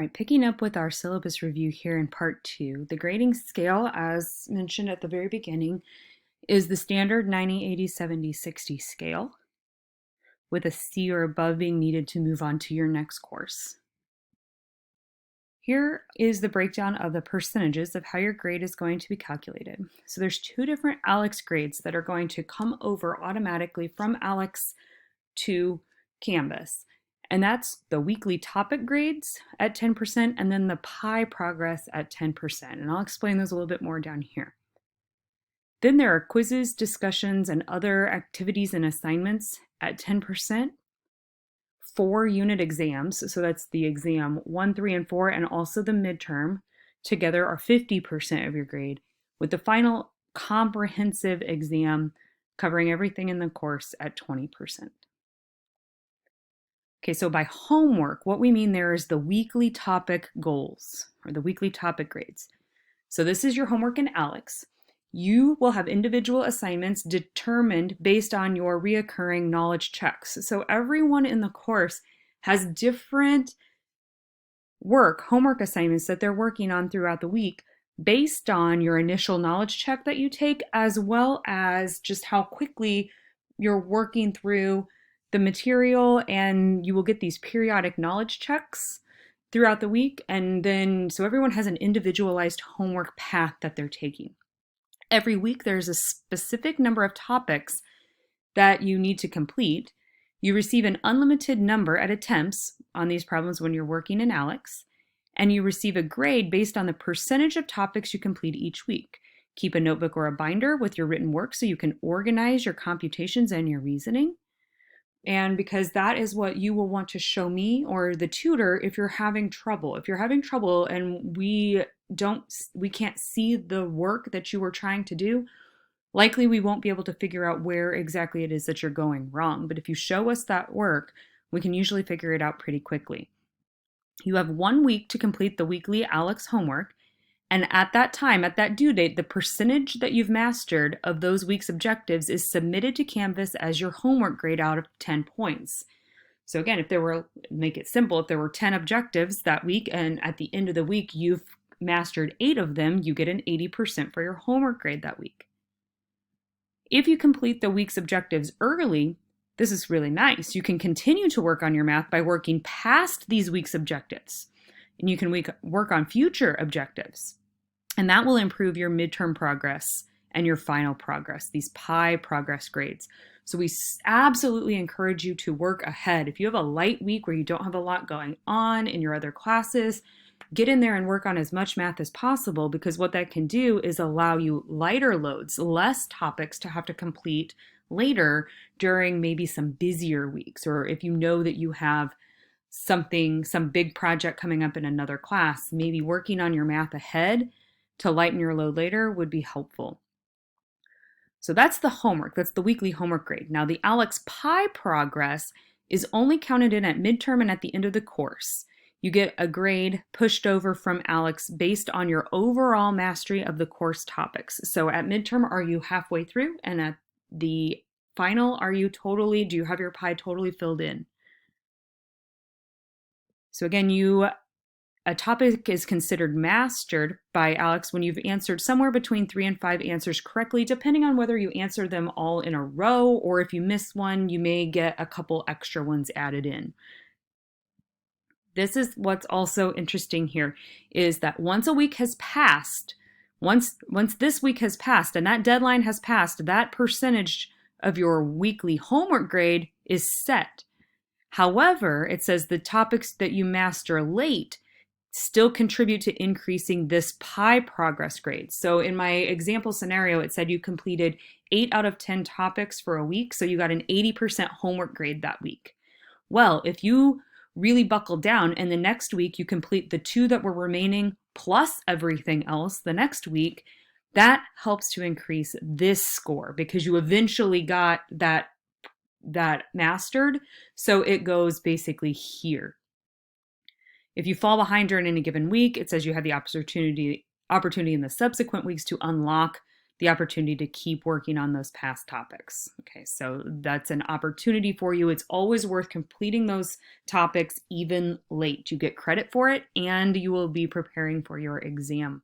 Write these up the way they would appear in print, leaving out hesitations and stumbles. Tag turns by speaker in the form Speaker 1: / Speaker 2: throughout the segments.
Speaker 1: right, picking up with our syllabus review here in part 2, the grading scale, as mentioned at the very beginning, is the standard 90, 80, 70, 60 scale, with a C or above being needed to move on to your next course. Here is the breakdown of the percentages of how your grade is going to be calculated. So there's 2 different ALEX grades that are going to come over automatically from ALEX to Canvas. And that's the weekly topic grades at 10% and then the PI progress at 10%. And I'll explain those a little bit more down here. Then there are quizzes, discussions, and other activities and assignments at 10%. 4 unit exams, so that's the exam 1, 3, and 4, and also the midterm, together are 50% of your grade, with the final comprehensive exam covering everything in the course at 20%. Okay, so by homework, what we mean there is the weekly topic goals, or the weekly topic grades. So this is your homework in ALEX. You will have individual assignments determined based on your reoccurring knowledge checks. So everyone in the course has different homework assignments that they're working on throughout the week based on your initial knowledge check that you take, as well as just how quickly you're working through the material, and you will get these periodic knowledge checks throughout the week. And then, so everyone has an individualized homework path that they're taking. Every week, there's a specific number of topics that you need to complete. You receive an unlimited number at attempts on these problems when you're working in ALEX, and you receive a grade based on the percentage of topics you complete each week. Keep a notebook or a binder with your written work so you can organize your computations and your reasoning. And because that is what you will want to show me or the tutor if you're having trouble. If you're having trouble and we can't see the work that you were trying to do, likely we won't be able to figure out where exactly it is that you're going wrong. But if you show us that work, we can usually figure it out pretty quickly. You have 1 week to complete the weekly ALEX homework. And at that time, at that due date, the percentage that you've mastered of those week's objectives is submitted to Canvas as your homework grade out of 10 points. So again, make it simple, if there were 10 objectives that week and at the end of the week you've mastered 8 of them, you get an 80% for your homework grade that week. If you complete the week's objectives early, this is really nice. You can continue to work on your math by working past these week's objectives. And you can work on future objectives. And that will improve your midterm progress and your final progress, these PI progress grades. So we absolutely encourage you to work ahead. If you have a light week where you don't have a lot going on in your other classes, get in there and work on as much math as possible, because what that can do is allow you lighter loads, less topics to have to complete later during maybe some busier weeks, or if you know that you have some big project coming up in another class, maybe working on your math ahead to lighten your load later would be helpful. So that's the homework. That's the weekly homework grade. Now the ALEX PI progress is only counted in at midterm and at the end of the course. You get a grade pushed over from ALEX based on your overall mastery of the course topics. So at midterm, are you halfway through? And at the final, do you have your PI totally filled in? So again, a topic is considered mastered by ALEX when you've answered somewhere between 3 and 5 answers correctly, depending on whether you answer them all in a row, or if you miss one, you may get a couple extra ones added in. This is what's also interesting here, is that once a week has passed, once this week has passed and that deadline has passed, that percentage of your weekly homework grade is set. However, it says the topics that you master late still contribute to increasing this PI progress grade. So in my example scenario, it said you completed 8 out of 10 topics for a week, so you got an 80% homework grade that week. Well, if you really buckle down and the next week you complete the 2 that were remaining plus everything else the next week, that helps to increase this score because you eventually got that mastered. So it goes basically here. If you fall behind during any given week, it says you have the opportunity in the subsequent weeks to unlock the opportunity to keep working on those past topics. Okay, so that's an opportunity for you. It's always worth completing those topics even late. You get credit for it and you will be preparing for your exam.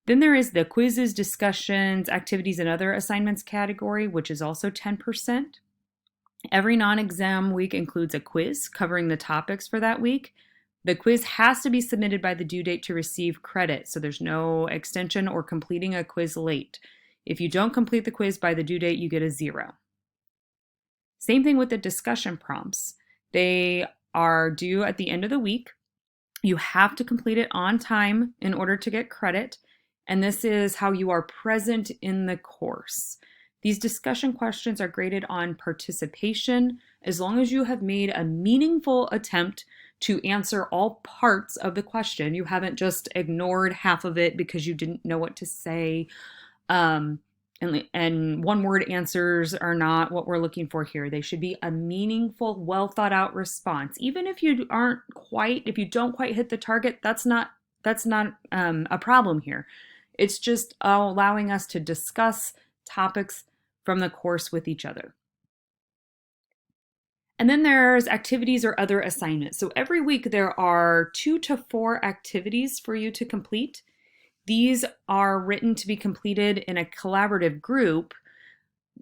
Speaker 1: Then there is the quizzes, discussions, activities, and other assignments category, which is also 10%. Every non-exam week includes a quiz covering the topics for that week. The quiz has to be submitted by the due date to receive credit, so there's no extension or completing a quiz late. If you don't complete the quiz by the due date, you get a 0. Same thing with the discussion prompts. They are due at the end of the week. You have to complete it on time in order to get credit, and this is how you are present in the course. These discussion questions are graded on participation as long as you have made a meaningful attempt to answer all parts of the question. You haven't just ignored half of it because you didn't know what to say. And one-word answers are not what we're looking for here. They should be a meaningful, well-thought-out response. Even if you don't quite hit the target, that's not a problem here. It's just allowing us to discuss topics from the course with each other. And then there's activities or other assignments. So every week there are 2 to 4 activities for you to complete. These are written to be completed in a collaborative group.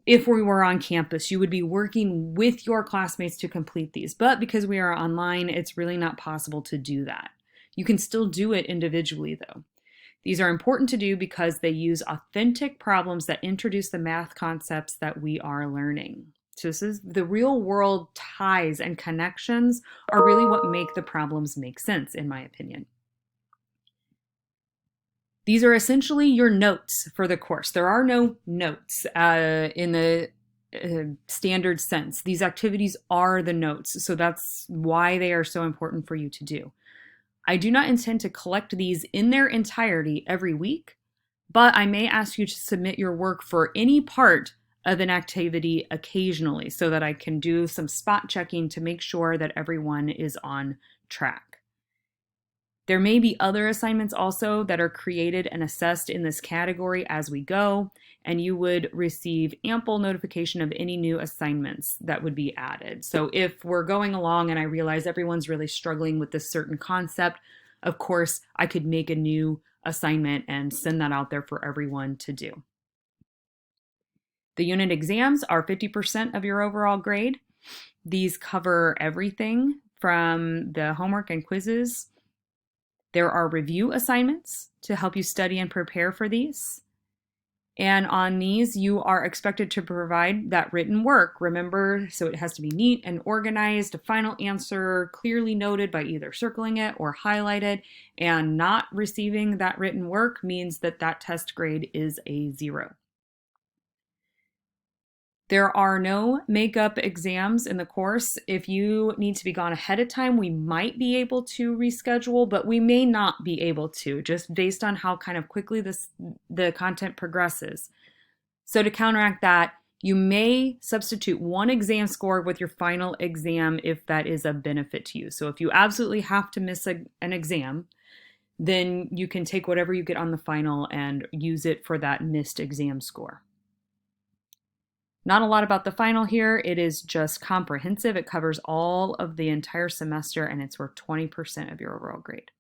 Speaker 1: If we were on campus, you would be working with your classmates to complete these. But because we are online, it's really not possible to do that. You can still do it individually though. These are important to do because they use authentic problems that introduce the math concepts that we are learning. So this is the real world ties and connections are really what make the problems make sense, in my opinion. These are essentially your notes for the course. There are no notes in the standard sense. These activities are the notes, so that's why they are so important for you to do. I do not intend to collect these in their entirety every week, but I may ask you to submit your work for any part of an activity occasionally so that I can do some spot checking to make sure that everyone is on track. There may be other assignments also that are created and assessed in this category as we go, and you would receive ample notification of any new assignments that would be added. So if we're going along and I realize everyone's really struggling with this certain concept, of course, I could make a new assignment and send that out there for everyone to do. The unit exams are 50% of your overall grade. These cover everything from the homework and quizzes. There are review assignments to help you study and prepare for these. And on these, you are expected to provide that written work. Remember, so it has to be neat and organized, a final answer clearly noted by either circling it or highlighted, and not receiving that written work means that that test grade is a 0. There are no makeup exams in the course. If you need to be gone ahead of time, we might be able to reschedule, but we may not be able to, just based on how kind of quickly the content progresses. So to counteract that, you may substitute one exam score with your final exam if that is of benefit to you. So if you absolutely have to miss an exam, then you can take whatever you get on the final and use it for that missed exam score. Not a lot about the final here. It is just comprehensive. It covers all of the entire semester and it's worth 20% of your overall grade.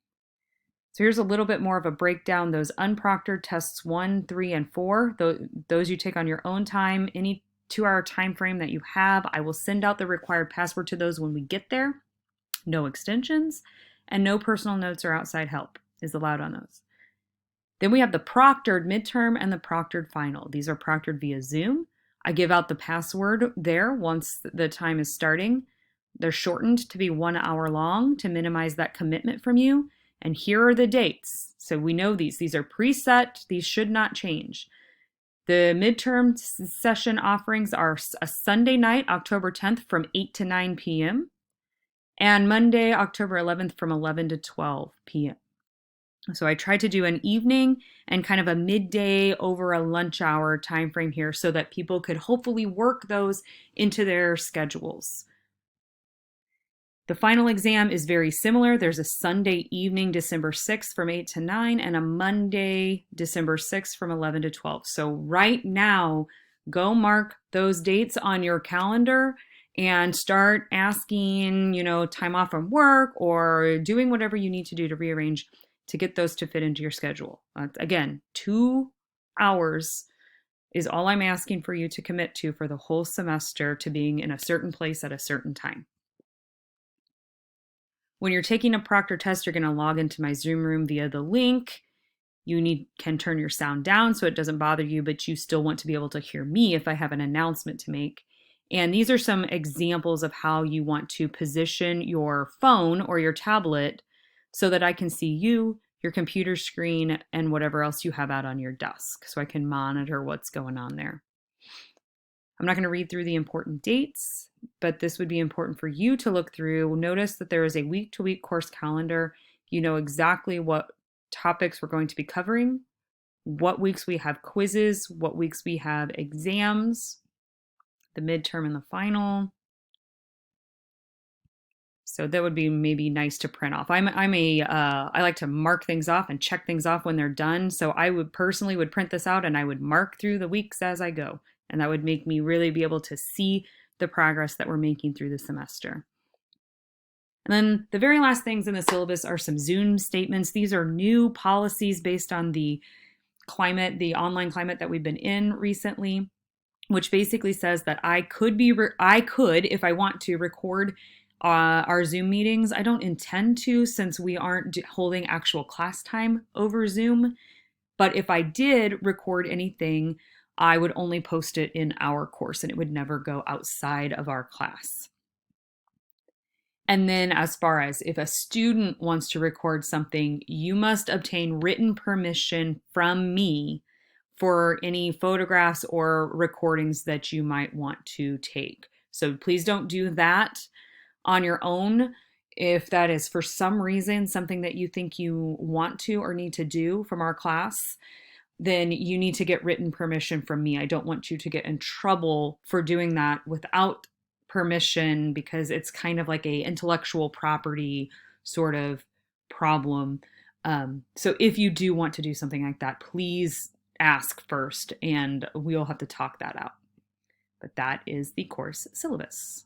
Speaker 1: So here's a little bit more of a breakdown. Those unproctored tests 1, 3, and 4, those you take on your own time, any 2-hour time frame that you have. I will send out the required password to those when we get there. No extensions and no personal notes or outside help is allowed on those. Then we have the proctored midterm and the proctored final. These are proctored via Zoom. I give out the password there once the time is starting. They're shortened to be 1 hour long to minimize that commitment from you. And here are the dates. So we know these. These are preset. These should not change. The midterm session offerings are a Sunday night, October 10th from 8 to 9 p.m. and Monday, October 11th from 11 to 12 p.m. So I tried to do an evening and kind of a midday over a lunch hour time frame here so that people could hopefully work those into their schedules. The final exam is very similar. There's a Sunday evening, December 6th from 8 to 9, and a Monday, December 6th from 11 to 12. So right now, go mark those dates on your calendar and start asking, time off from work or doing whatever you need to do to rearrange to get those to fit into your schedule. Again, 2 hours is all I'm asking for you to commit to for the whole semester to being in a certain place at a certain time. When you're taking a proctor test, you're going to log into my Zoom room via the link. You can turn your sound down so it doesn't bother you, but you still want to be able to hear me if I have an announcement to make. And these are some examples of how you want to position your phone or your tablet so that I can see you, your computer screen, and whatever else you have out on your desk so I can monitor what's going on there. I'm not going to read through the important dates, but this would be important for you to look through. Notice that there is a week-to-week course calendar. You know exactly what topics we're going to be covering, what weeks we have quizzes, what weeks we have exams, the midterm and the final. So that would be maybe nice to print off. I like to mark things off and check things off when they're done. So I would personally print this out and I would mark through the weeks as I go. And that would make me really be able to see the progress that we're making through the semester. And then the very last things in the syllabus are some Zoom statements. These are new policies based on the climate, the online climate that we've been in recently, which basically says that I could, if I want to, record our Zoom meetings. I don't intend to since we aren't holding actual class time over Zoom. But if I did record anything, I would only post it in our course and it would never go outside of our class. And then as far as if a student wants to record something, you must obtain written permission from me for any photographs or recordings that you might want to take. So please don't do that on your own. If that is for some reason something that you think you want to or need to do from our class, then you need to get written permission from me. I don't want you to get in trouble for doing that without permission because it's kind of like a intellectual property sort of problem. So if you do want to do something like that, please ask first and we'll have to talk that out. But that is the course syllabus.